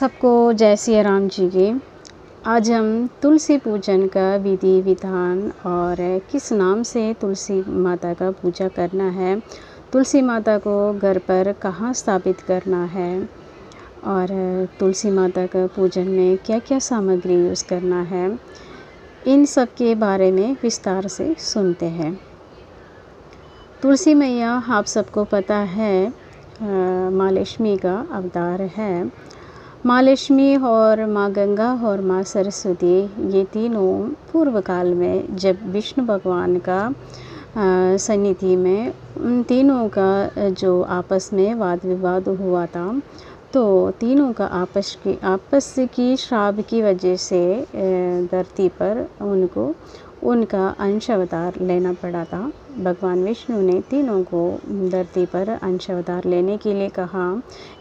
सबको जय सिया राम जी की। आज हम तुलसी पूजन का विधि विधान और किस नाम से तुलसी माता का पूजा करना है, तुलसी माता को घर पर कहाँ स्थापित करना है और तुलसी माता का पूजन में क्या क्या सामग्री यूज़ करना है, इन सब के बारे में विस्तार से सुनते हैं। तुलसी मैया आप सबको पता है माँ लक्ष्मी का अवतार है। माँ लक्ष्मी और माँ गंगा और माँ सरस्वती ये तीनों पूर्व काल में जब विष्णु भगवान का सन्निधि में उन तीनों का जो आपस में वाद विवाद हुआ था, तो तीनों का आपस की श्राप की वजह से धरती पर उनको उनका अंश अवतार लेना पड़ा था। भगवान विष्णु ने तीनों को धरती पर अंश अवतार लेने के लिए कहा।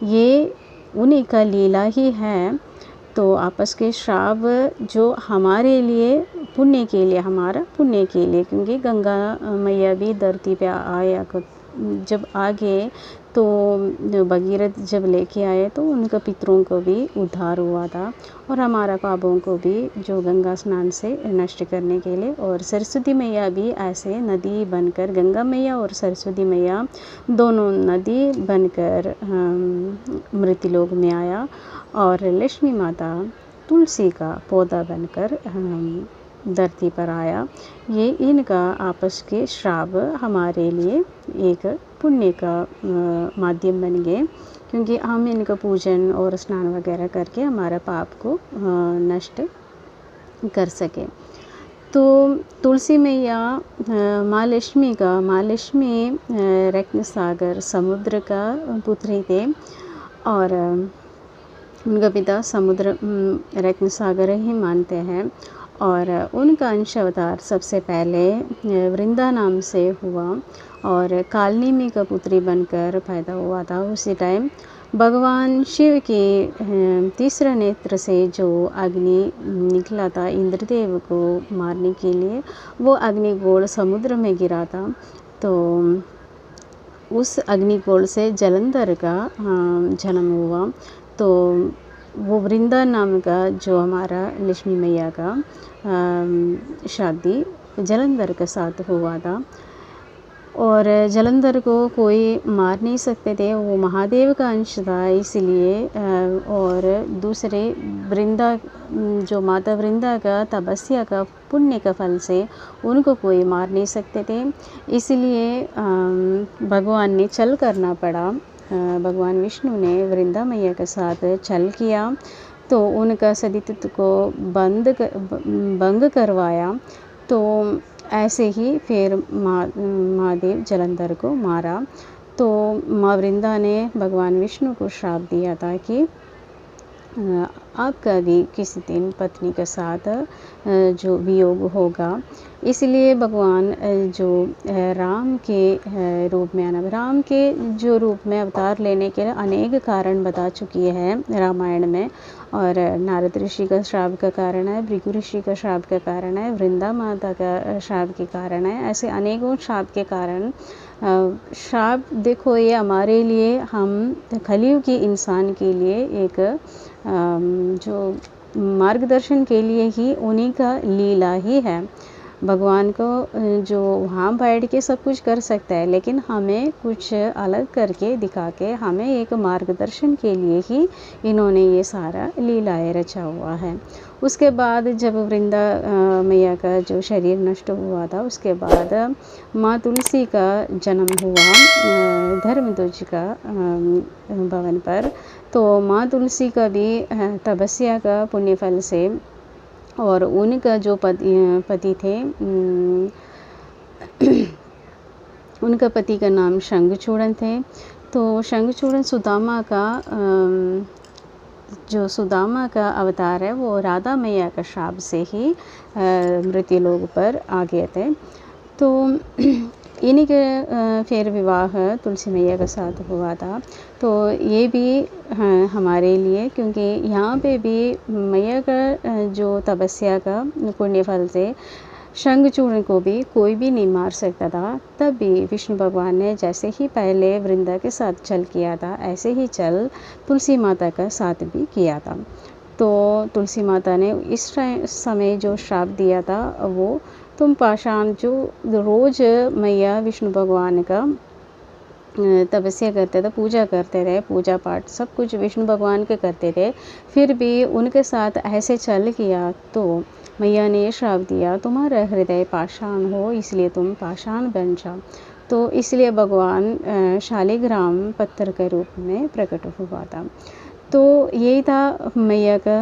ये उन्हीं का लीला ही है। तो आपस के श्राप जो हमारे लिए पुण्य के लिए, हमारा पुण्य के लिए, क्योंकि गंगा मैया भी धरती पे आया जब आगे, तो भगीरथ जब लेके आए तो उनका पितरों को भी उद्धार हुआ था और हमारा पापों को भी जो गंगा स्नान से नष्ट करने के लिए। और सरस्वती मैया भी ऐसे नदी बनकर, गंगा मैया और सरस्वती मैया दोनों नदी बनकर मृत्युलोक में आया और लक्ष्मी माता तुलसी का पौधा बनकर धरती पर आया। ये इनका आपस के श्राप हमारे लिए एक पुण्य का माध्यम बन गए, क्योंकि हम इनका पूजन और स्नान वगैरह करके हमारा पाप को नष्ट कर सके। तो तुलसी मैया माँ लक्ष्मी रत्न सागर समुद्र का पुत्री थे और उनका पिता समुद्र रत्न सागर ही मानते हैं। और उनका अंश अवतार सबसे पहले वृंदा नाम से हुआ और कालनेमी का पुत्री बनकर पैदा हुआ था। उसी टाइम भगवान शिव के तीसरा नेत्र से जो अग्नि निकला था इंद्रदेव को मारने के लिए, वो अग्निगोल समुद्र में गिरा था। तो उस अग्निगोल से जलंधर का जन्म हुआ। तो वो वृंदा नाम का जो हमारा लक्ष्मी मैया का शादी जलंधर के साथ हुआ था और जलंधर को कोई मार नहीं सकते थे, वो महादेव का अंश था इसलिए। और दूसरे वृंदा जो माता वृंदा का तपस्या का पुण्य का फल से उनको कोई मार नहीं सकते थे, इसलिए भगवान ने छल करना पड़ा। भगवान विष्णु ने वृंदा मैया के साथ छल किया तो उनका सतीत्व को भंग करवाया। तो ऐसे ही फिर महादेव जलंधर को मारा। तो माँ वृंदा ने भगवान विष्णु को श्राप दिया था कि आपका भी किसी दिन पत्नी के साथ जो वियोग होगा, इसलिए भगवान जो राम के रूप में आना, राम के जो रूप में अवतार लेने के लिए अनेक कारण बता चुकी है रामायण में। और नारद ऋषि का श्राप का कारण है, भृगु ऋषि का श्राप का कारण है, वृंदा माता का श्राप के कारण है, ऐसे अनेकों श्राप के कारण। श्राप देखो, ये हमारे लिए, हम कलयुग के इंसान के लिए एक जो मार्गदर्शन के लिए ही उन्हीं का लीला ही है। भगवान को जो वहाँ बैठ के सब कुछ कर सकता है, लेकिन हमें कुछ अलग करके दिखा के हमें एक मार्गदर्शन के लिए ही इन्होंने ये सारा लीलाएँ रचा हुआ है। उसके बाद जब वृंदा मैया का जो शरीर नष्ट हुआ था, उसके बाद माँ तुलसी का जन्म हुआ धर्मध्वज का भवन पर। तो माँ तुलसी का भी तपस्या का पुण्य फल से और उनका जो पति थे उनका पति का नाम शंखचूड़न थे। तो शंखचूड़न सुदामा का जो सुदामा का अवतार है, वो राधा मैया का श्राप से ही मृत्युलोक पर आ गए थे। तो इन्हीं के फिर विवाह तुलसी मैया के साथ हुआ था। तो ये भी हमारे लिए, क्योंकि यहाँ पे भी मैया का जो तपस्या का पुण्य फल से शंखचूर्ण को भी कोई भी नहीं मार सकता था। तब भी विष्णु भगवान ने जैसे ही पहले वृंदा के साथ छल किया था, ऐसे ही छल तुलसी माता का साथ भी किया था। तो तुलसी माता ने इस समय जो श्राप दिया था, वो तुम पाषाण जो रोज़ मैया विष्णु भगवान का तपस्या करते थे, पूजा करते रहे, पूजा पाठ सब कुछ विष्णु भगवान के करते थे, फिर भी उनके साथ ऐसे छल किया तो मैया ने ये श्राप दिया, तुम्हारा हृदय पाषाण हो, इसलिए तुम पाषाण बन जाओ। तो इसलिए भगवान शालिग्राम पत्थर के रूप में प्रकट हुआ था। तो यही था मैया का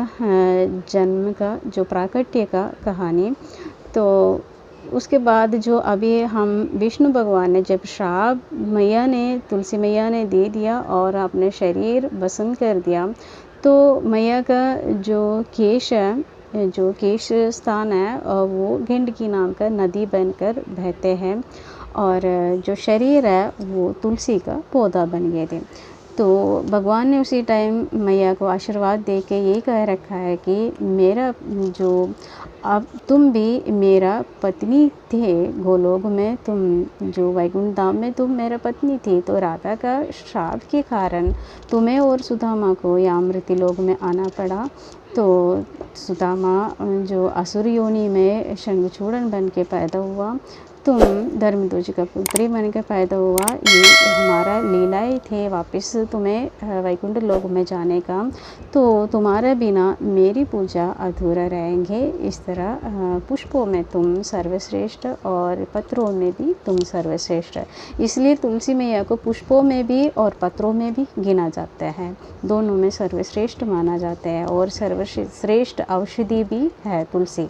जन्म का जो प्राकट्य का कहानी। तो उसके बाद जो अभी हम विष्णु भगवान ने जब श्राप मैया ने तुलसी मैया ने दे दिया और अपने शरीर भस्म कर दिया, तो मैया का जो केश है, जो केश स्थान है, वो गंडकी नाम का नदी बनकर बहते हैं और जो शरीर है वो तुलसी का पौधा बन गए थे। तो भगवान ने उसी टाइम मैया को आशीर्वाद दे के ये कह रखा है कि मेरा जो अब तुम भी मेरा पत्नी थे गोलोक में, तुम जो वैकुंठ धाम में तुम मेरा पत्नी थी, तो राधा का श्राप के कारण तुम्हें और सुदामा को यहाँ मृत्युलोक में आना पड़ा। तो सुदामा जो असुर योनि में शंखचूर्ण बन के पैदा हुआ, तुम धर्मध्वज का पुत्री बन के पैदा हुआ, ये हमारा लीलाएँ थे वापस तुम्हें वैकुंठ लोक में जाने का। तो तुम्हारे बिना मेरी पूजा अधूरा रहेंगे। इस तरह पुष्पों में तुम सर्वश्रेष्ठ और पत्रों में भी तुम सर्वश्रेष्ठ। इसलिए तुलसी मैया को पुष्पों में भी और पत्रों में भी गिना जाता है, दोनों में सर्वश्रेष्ठ माना जाता है और सर्वश्रेष्ठ औषधि भी है तुलसी।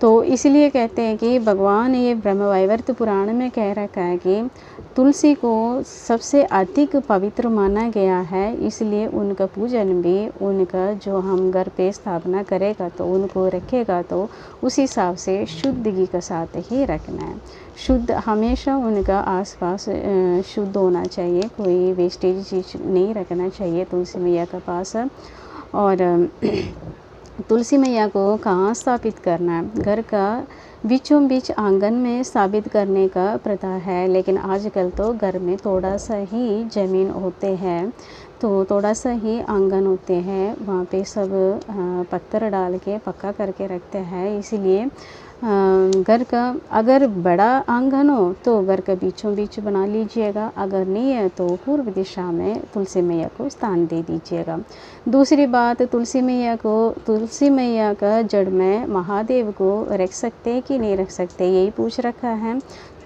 तो इसलिए कहते हैं कि भगवान ये ब्रह्मवैवर्त पुराण में कह रखा है कि तुलसी को सबसे अधिक पवित्र माना गया है, इसलिए उनका पूजन भी, उनका जो हम घर पे स्थापना करेगा तो उनको रखेगा तो उस हिसाब से शुद्धि के साथ ही रखना है। शुद्ध हमेशा उनका आसपास शुद्ध होना चाहिए, कोई वेस्टेज चीज़ नहीं रखना चाहिए तुलसी मैया के पास। और तुलसी मैया को कहाँ स्थापित करना है? घर का बीचों बीच आंगन में स्थापित करने का प्रथा है, लेकिन आजकल तो घर में थोड़ा सा ही ज़मीन होते हैं, तो थोड़ा सा ही आंगन होते हैं, वहाँ पे सब पत्थर डाल के पक्का करके रखते हैं। इसीलिए घर का अगर बड़ा आंगन हो तो घर का बीचों बीच बना लीजिएगा, अगर नहीं है तो पूर्व दिशा में तुलसी मैया को स्थान दे दीजिएगा। दूसरी बात, तुलसी मैया का जड़ में महादेव को रख सकते हैं कि नहीं रख सकते, यही पूछ रखा है।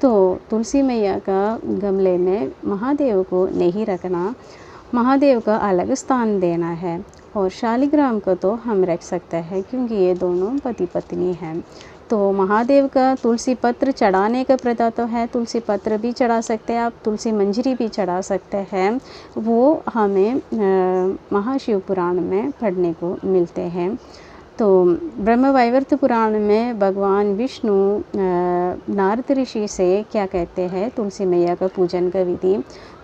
तो तुलसी मैया का गमले में महादेव को नहीं रखना, महादेव का अलग स्थान देना है। और शालिग्राम को तो हम रख सकते हैं क्योंकि ये दोनों पति पत्नी हैं। तो महादेव का तुलसी पत्र चढ़ाने का प्रथा तो है, तुलसी पत्र भी चढ़ा सकते हैं आप, तुलसी मंजरी भी चढ़ा सकते हैं, वो हमें महाशिव पुराण में पढ़ने को मिलते हैं। तो ब्रह्मवैवर्त पुराण में भगवान विष्णु नारद ऋषि से क्या कहते हैं तुलसी मैया का पूजन का विधि।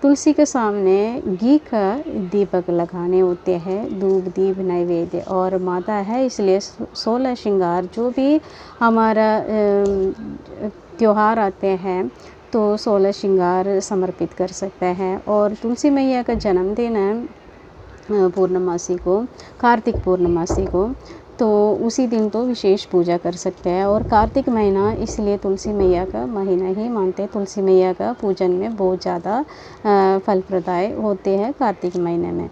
तुलसी के सामने घी का दीपक लगाने होते हैं, धूप दीप नैवेद्य, और माता है इसलिए 16 श्रृंगार जो भी हमारा त्यौहार आते हैं तो 16 श्रृंगार समर्पित कर सकते हैं। और तुलसी मैया का जन्मदिन है पूर्णमासी को, कार्तिक पूर्णमासी को, तो उसी दिन तो विशेष पूजा कर सकते हैं। और कार्तिक महीना इसलिए तुलसी मैया का महीना ही मानते हैं, तुलसी मैया का पूजन में बहुत ज़्यादा फलप्रदाय होते हैं कार्तिक महीने में।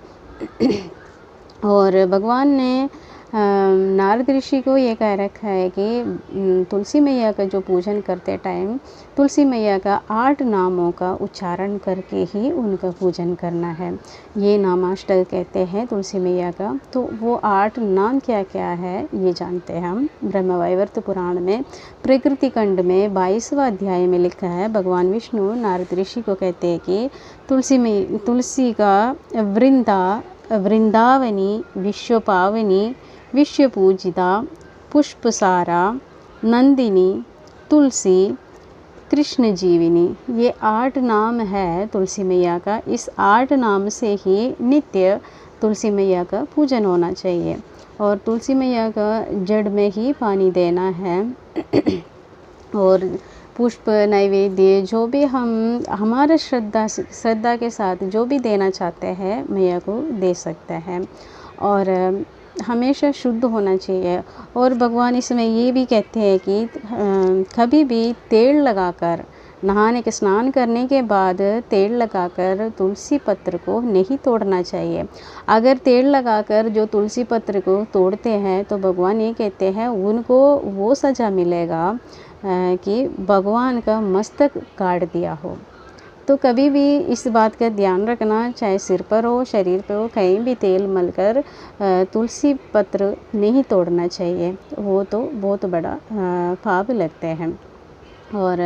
और भगवान ने नारद ऋषि को ये कह रखा है कि तुलसी मैया का जो पूजन करते टाइम तुलसी मैया का 8 नामों का उच्चारण करके ही उनका पूजन करना है। ये नामाष्टक कहते हैं तुलसी मैया का। तो वो 8 नाम क्या क्या है ये जानते हैं हम। ब्रह्मवैवर्त पुराण में प्रकृति खंड में 22वां अध्याय में लिखा है, भगवान विष्णु नारद ऋषि को कहते हैं कि तुलसी का वृंदावनी, विश्वपावनी, विश्वपूजिता, पुष्पसारा, नंदिनी, तुलसी, कृष्ण जीविनी, ये 8 नाम है तुलसी मैया का। इस 8 नाम से ही नित्य तुलसी मैया का पूजन होना चाहिए। और तुलसी मैया का जड़ में ही पानी देना है। और पुष्प नैवेद्य जो भी हम हमारे श्रद्धा के साथ जो भी देना चाहते हैं मैया को दे सकते हैं। और हमेशा शुद्ध होना चाहिए। और भगवान इसमें ये भी कहते हैं कि कभी भी तेल लगाकर नहाने के स्नान करने के बाद तेल लगाकर तुलसी पत्र को नहीं तोड़ना चाहिए। अगर तेल लगाकर जो तुलसी पत्र को तोड़ते हैं तो भगवान ये कहते हैं उनको वो सज़ा मिलेगा कि भगवान का मस्तक काट दिया हो। तो कभी भी इस बात का ध्यान रखना, चाहे सिर पर हो, शरीर पे हो, कहीं भी तेल मलकर तुलसी पत्र नहीं तोड़ना चाहिए। वो तो बहुत बड़ा पाप लगते हैं। और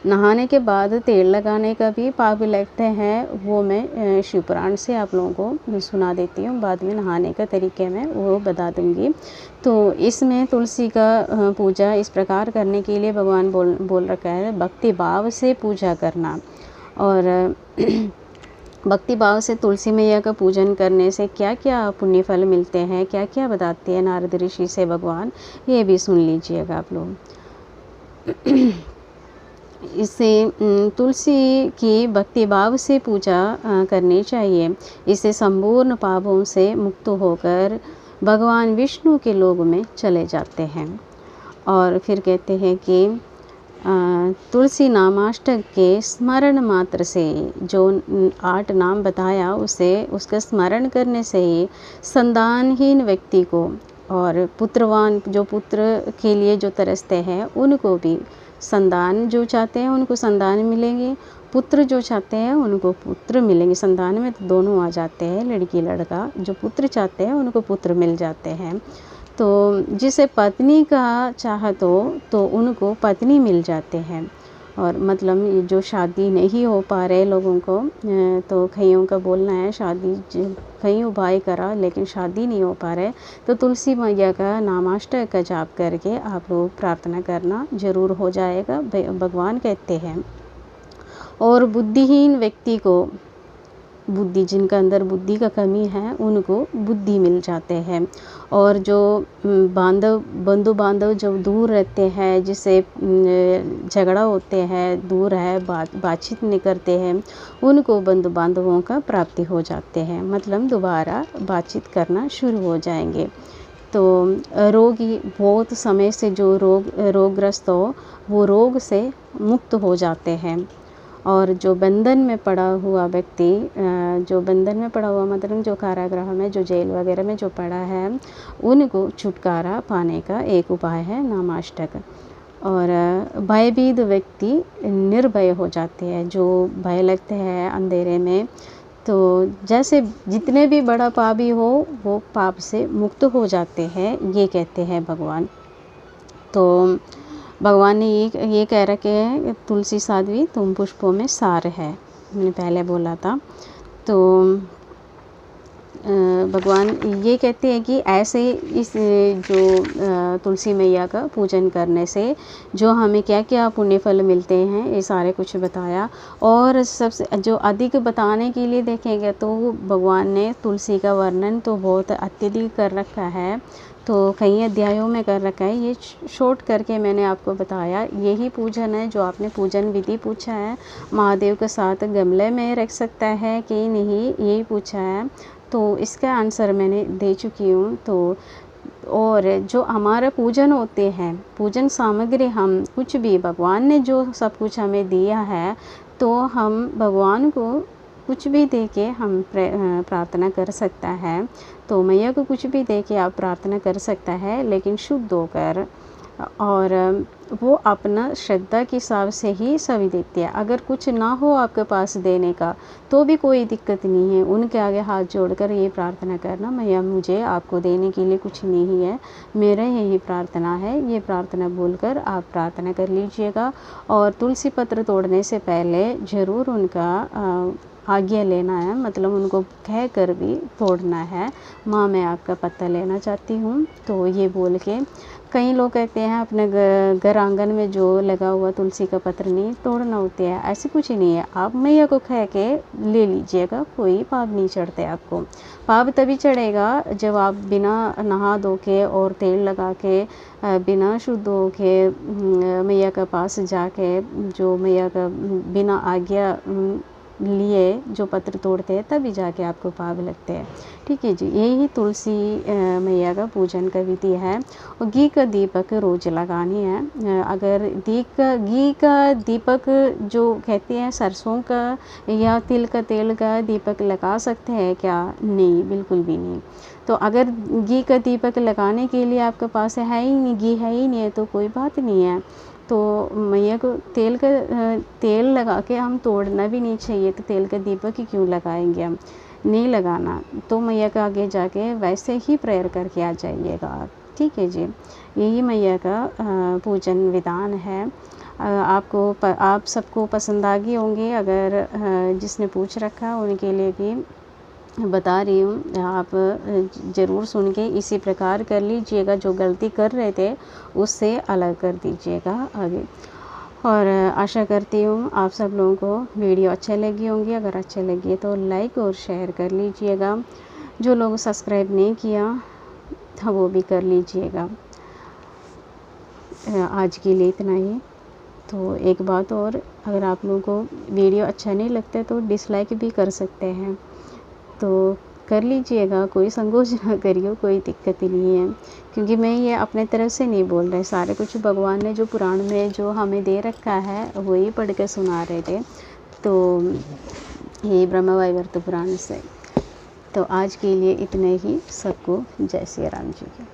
नहाने के बाद तेल लगाने का भी पाप लगते हैं। वो मैं शिवपुराण से आप लोगों को सुना देती हूँ, बाद में नहाने का तरीके में वो बता दूँगी। तो इसमें तुलसी का पूजा इस प्रकार करने के लिए भगवान बोल रखा है भक्ति भाव से पूजा करना। और भक्ति भाव से तुलसी मैया का पूजन करने से क्या क्या पुण्य फल मिलते हैं, क्या क्या बताते हैं नारद ऋषि से भगवान, ये भी सुन लीजिएगा आप लोग। इससे तुलसी की भक्ति भाव से पूजा करनी चाहिए। इससे संपूर्ण पापों से मुक्त होकर भगवान विष्णु के लोक में चले जाते हैं। और फिर कहते हैं कि तुलसी नामाष्टक के स्मरण मात्र से जो 8 नाम बताया उसका स्मरण करने से ही संतानहीन व्यक्ति को और पुत्रवान जो पुत्र के लिए जो तरसते हैं उनको भी संतान, जो चाहते हैं उनको संतान मिलेंगे, पुत्र जो चाहते हैं उनको पुत्र मिलेंगे। संतान में तो दोनों आ जाते हैं, लड़की लड़का। जो पुत्र चाहते हैं उनको पुत्र मिल जाते हैं। तो जिसे पत्नी का चाहत हो तो उनको पत्नी मिल जाते हैं। और मतलब जो शादी नहीं हो पा रहे लोगों को, तो कईयों का बोलना है शादी कई उपाय करा लेकिन शादी नहीं हो पा रहे, तो तुलसी मैया का नामाष्टक का जाप करके आप लोग प्रार्थना करना, ज़रूर हो जाएगा, भगवान कहते हैं। और बुद्धिहीन व्यक्ति को बुद्धि, जिनका अंदर बुद्धि का कमी है उनको बुद्धि मिल जाते हैं। और जो बंधु बांधव जब दूर रहते हैं, जिससे झगड़ा होते हैं, दूर है, बातचीत नहीं करते हैं, उनको बंधु बांधवों का प्राप्ति हो जाते हैं, मतलब दोबारा बातचीत करना शुरू हो जाएंगे। तो रोगी बहुत समय से जो रोगग्रस्त हो वो रोग से मुक्त हो जाते हैं। और जो बंधन में पड़ा हुआ व्यक्ति, जो बंधन में पड़ा हुआ मतलब जो कारागृह में, जो जेल वगैरह में जो पड़ा है, उनको छुटकारा पाने का एक उपाय है नामाष्टक। और भयभीत व्यक्ति निर्भय हो जाते हैं, जो भय लगते हैं अंधेरे में, तो जैसे जितने भी बड़ा पापी हो वो पाप से मुक्त हो जाते हैं, ये कहते हैं भगवान। तो भगवान ने ये कह रखे है तुलसी साध्वी तुम पुष्पों में सार है, मैंने पहले बोला था। तो भगवान ये कहते हैं कि ऐसे इस जो तुलसी मैया का पूजन करने से जो हमें क्या क्या पुण्य फल मिलते हैं, ये सारे कुछ बताया। और सबसे जो अधिक बताने के लिए देखेंगे तो भगवान ने तुलसी का वर्णन तो बहुत अत्यधिक कर रखा है, तो कई अध्यायों में कर रखा है। ये शॉर्ट करके मैंने आपको बताया। यही पूजन है जो आपने पूजन विधि पूछा है, महादेव के साथ गमले में रख सकता है कि नहीं, यही पूछा है, तो इसका आंसर मैंने दे चुकी हूँ। तो और जो हमारा पूजन होते हैं, पूजन सामग्री, हम कुछ भी भगवान ने जो सब कुछ हमें दिया है, तो हम भगवान को कुछ भी दे के हम प्रार्थना कर सकता है। तो मैया को कुछ भी दे के आप प्रार्थना कर सकता है, लेकिन शुद्ध होकर, और वो अपना श्रद्धा के हिसाब से ही सभी देती है। अगर कुछ ना हो आपके पास देने का तो भी कोई दिक्कत नहीं है, उनके आगे हाथ जोड़कर ये प्रार्थना करना, मैया मुझे आपको देने के लिए कुछ नहीं है, मेरा यही प्रार्थना है, ये प्रार्थना बोलकर आप प्रार्थना कर लीजिएगा। और तुलसी पत्र तोड़ने से पहले ज़रूर उनका आज्ञा लेना है, मतलब उनको कह कर भी तोड़ना है। माँ मैं आपका पत्ता लेना चाहती हूँ। तो ये बोल के कई लोग कहते हैं अपने घर आंगन में जो लगा हुआ तुलसी का पत्र नहीं तोड़ना होता है, ऐसे कुछ ही नहीं है। आप मैया को कह के ले लीजिएगा, कोई पाप नहीं चढ़ते आपको। पाप तभी चढ़ेगा जब आप बिना नहा धो के और तेल लगा के बिना शुद्ध हो के मैया के पास जाके जो मैया का बिना आज्ञा लिए जो पत्र तोड़ते हैं तभी जाके आपको पाप लगते हैं। ठीक है जी, यही तुलसी मैया का पूजन का विधि है। और घी का दीपक रोज लगानी है। अगर घी का दीपक जो कहते हैं सरसों का या तिल का तेल का दीपक लगा सकते हैं क्या? नहीं, बिल्कुल भी नहीं। तो अगर घी का दीपक लगाने के लिए आपके पास है ही नहीं, घी है ही नहीं है, तो कोई बात नहीं है। तो मैया को तेल लगा के हम तोड़ना भी नहीं चाहिए, तो तेल का दीपक ही क्यों लगाएंगे हम? नहीं लगाना। तो मैया के आगे जाके वैसे ही प्रेयर करके आ जाइएगा आप। ठीक है जी, यही मैया का पूजन विधान है। आप सबको पसंद आ गए होंगे। अगर जिसने पूछ रखा उनके लिए भी बता रही हूँ, आप ज़रूर सुन के इसी प्रकार कर लीजिएगा। जो गलती कर रहे थे उससे अलग कर दीजिएगा आगे। और आशा करती हूँ आप सब लोगों को वीडियो अच्छे लगी होंगी। अगर अच्छे लगी तो लाइक और शेयर कर लीजिएगा। जो लोग सब्सक्राइब नहीं किया वो भी कर लीजिएगा। आज के लिए इतना ही। तो एक बात और, अगर आप लोगों को वीडियो अच्छा नहीं लगता तो डिसलाइक भी कर सकते हैं, तो कर लीजिएगा, कोई संकोच ना करियो, कोई दिक्कत ही नहीं है। क्योंकि मैं ये अपने तरफ से नहीं बोल रहे, सारे कुछ भगवान ने जो पुराण में जो हमें दे रखा है वही पढ़ के सुना रहे थे। तो ये ब्रह्म वैवर्त पुराण से। तो आज के लिए इतने ही। सबको जय श्री राम जी की।